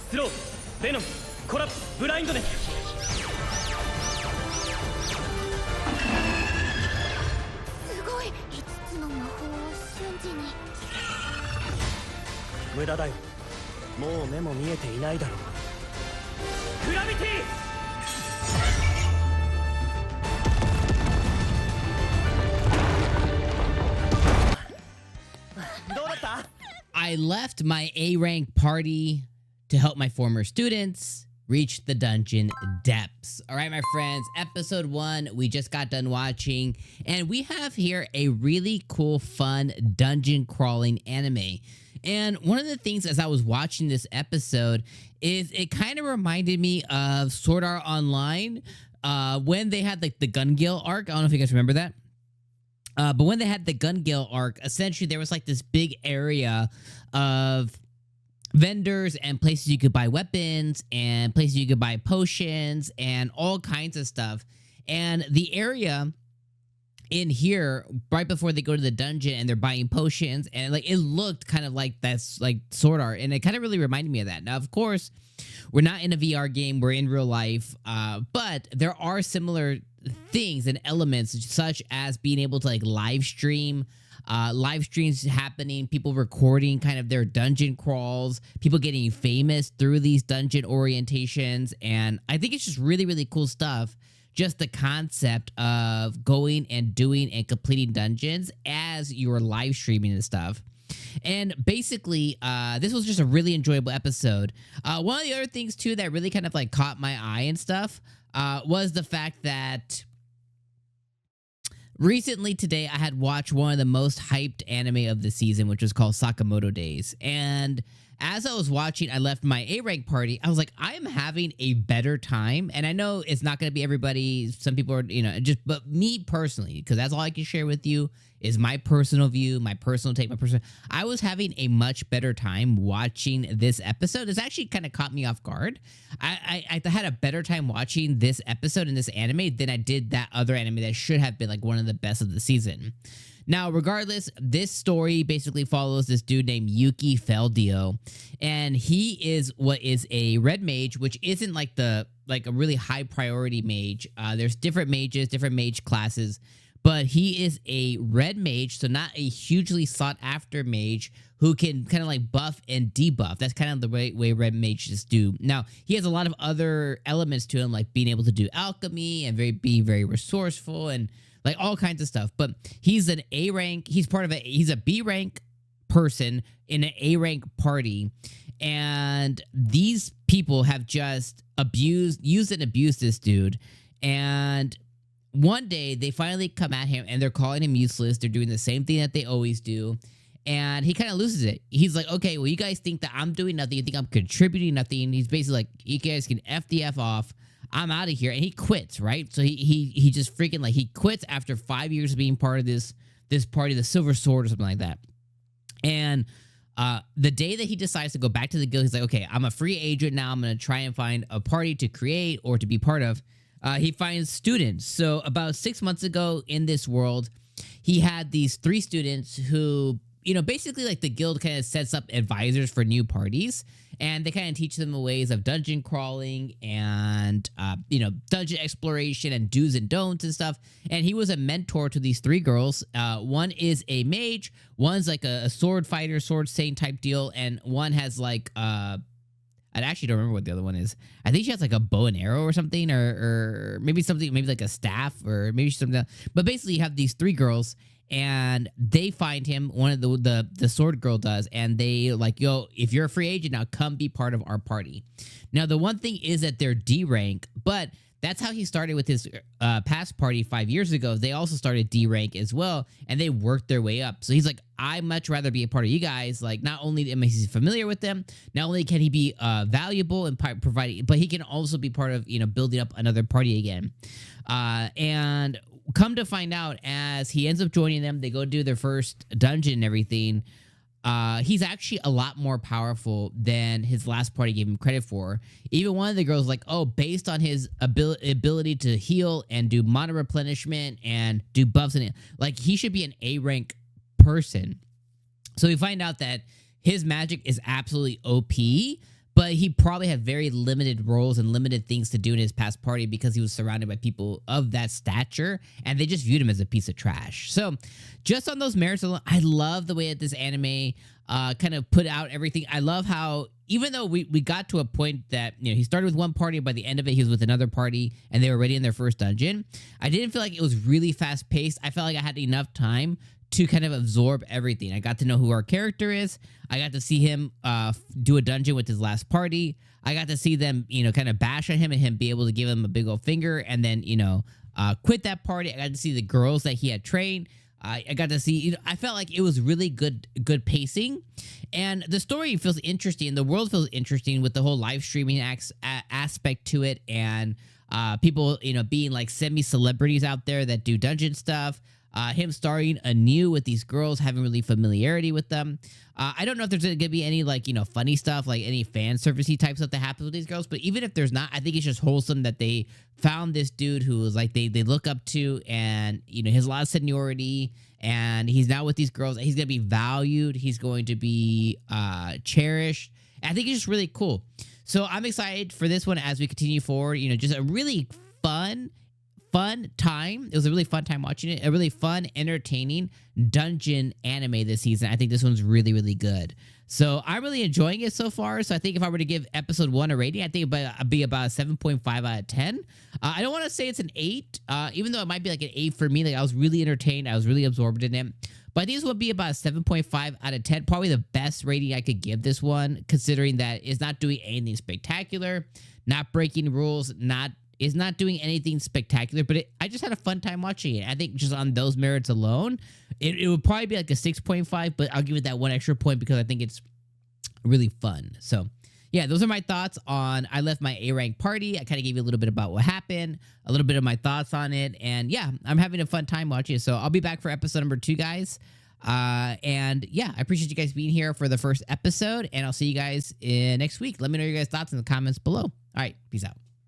スロー、ベノム、コラプス、ブラインドネス。すごい。5つの魔法を瞬時に。無駄だよ。もう目も見えていないだろう。グラビティ。どうだった？ I left my A rank party to help my former students reach the dungeon depths. All right, my friends, episode 1, we just got done watching, and we have here a really cool, fun dungeon crawling anime. And one of the things as I was watching this episode is it kind of reminded me of Sword Art Online when they had like the Gun-Gale arc. I don't know if you guys remember that. But when they had the Gun-Gale arc, essentially there was like this big area of vendors and places you could buy weapons and places you could buy potions and all kinds of stuff. And the area in here, right before they go to the dungeon and they're buying potions, and like it looked kind of like that's like Sword Art, and it kind of really reminded me of that. Now, of course, we're not in a VR game, we're in real life, but there are similar things and elements such as being able to like live streams happening, people recording kind of their dungeon crawls, people getting famous through these dungeon orientations. And I think it's just really, really cool stuff. Just the concept of going and doing and completing dungeons as you're live streaming and stuff. And basically, this was just a really enjoyable episode. One of the other things too that really kind of like caught my eye and stuff was the fact that recently today I had watched one of the most hyped anime of the season, which was called Sakamoto Days. And as I was watching, I left my A rank party. I was like, I am having a better time. And I know it's not going to be everybody. Some people are, but me personally, because that's all I can share with you is my personal view, my personal take, I was having a much better time watching this episode. It's actually kind of caught me off guard. I had a better time watching this episode in this anime than I did that other anime that should have been like one of the best of the season. Now, regardless, this story basically follows this dude named 𝐜𝐴, and he is what is a red mage, which isn't like a really high priority mage. There's different mages, different mage classes, but he is a red mage, so not a hugely sought after mage who can kind of like buff and debuff. That's kind of the way red mages do. Now, he has a lot of other elements to him, like being able to do alchemy and being very resourceful and like all kinds of stuff. But he's an A rank. He's a B rank person in an A rank party. And these people have just used and abused this dude. And one day they finally come at him and they're calling him useless. They're doing the same thing that they always do. And he kind of loses it. He's like, okay, well, you guys think that I'm doing nothing. You think I'm contributing nothing. He's basically like, you guys can F the F off. I'm out of here. And he quits, right? So he just freaking like he quits after 5 years of being part of this party, the Silver Sword or something like that. And the day that he decides to go back to the guild, he's like, okay, I'm a free agent now. I'm going to try and find a party to create or to be part of. He finds students. So about 6 months ago in this world, he had these 3 students who, basically like the guild kind of sets up advisors for new parties, and they kind of teach them the ways of dungeon crawling and, dungeon exploration and do's and don'ts and stuff. And he was a mentor to these 3 girls. One is a mage, one's like a sword fighter, sword saint type deal, and one has like, I actually don't remember what the other one is. I think she has like a bow and arrow or something, or maybe something, maybe like a staff, or maybe something else. But basically you have these 3 girls, and they find him, one of the sword girl does, and they like, yo, if you're a free agent now, come be part of our party. Now, the one thing is that they're D rank, but that's how he started with his past party 5 years ago. They also started D rank as well, and they worked their way up. So he's like, I'd much rather be a part of you guys. Like, not only am he familiar with them, not only can he be valuable and providing, but he can also be part of, building up another party again. And come to find out, as he ends up joining them, they go do their first dungeon and everything. He's actually a lot more powerful than his last party gave him credit for. Even one of the girls like, oh, based on his ability to heal and do mana replenishment and do buffs, and like he should be an A rank person. So we find out that his magic is absolutely OP, but he probably had very limited roles and limited things to do in his past party because he was surrounded by people of that stature, and they just viewed him as a piece of trash. So just on those merits alone, I love the way that this anime kind of put out everything. I love how, even though we got to a point that, you know, he started with one party, by the end of it, he was with another party, and they were already in their first dungeon, I didn't feel like it was really fast paced. I felt like I had enough time to kind of absorb everything. I got to know who our character is. I got to see him do a dungeon with his last party. I got to see them, you know, kind of bash on him and him be able to give him a big old finger and then, you know, quit that party. I got to see the girls that he had trained. I got to see, you know, I felt like it was really good pacing, and the story feels interesting. The world feels interesting with the whole live streaming aspect to it, and people, you know, being like semi-celebrities out there that do dungeon stuff. Him starring anew with these girls, having really familiarity with them. I don't know if there's going to be any, like, you know, funny stuff, like any fan servicey type stuff that happens with these girls. But even if there's not, I think it's just wholesome that they found this dude who is like they look up to, and, you know, he has a lot of seniority, and he's now with these girls. He's going to be valued. He's going to be cherished. And I think it's just really cool. So I'm excited for this one as we continue forward. You know, just a really fun time. It was a really fun time watching it. A really fun, entertaining dungeon anime this season. I think this one's really, really good. So I'm really enjoying it so far. So I think if I were to give episode 1 a rating, I think it'd be about a 7.5 out of 10. I don't want to say it's an 8, even though it might be like an 8 for me. Like, I was really entertained. I was really absorbed in it. But I think this would be about a 7.5 out of 10. Probably the best rating I could give this one, considering that it's not doing anything spectacular, not breaking rules, is not doing anything spectacular, but I just had a fun time watching it. I think just on those merits alone, it would probably be like a 6.5, but I'll give it that one extra point because I think it's really fun. So yeah, those are my thoughts on I Left My A Rank Party. I kind of gave you a little bit about what happened, a little bit of my thoughts on it, and yeah, I'm having a fun time watching it. So I'll be back for episode number 2, guys. And yeah, I appreciate you guys being here for the first episode, and I'll see you guys next week. Let me know your guys' thoughts in the comments below. All right, peace out.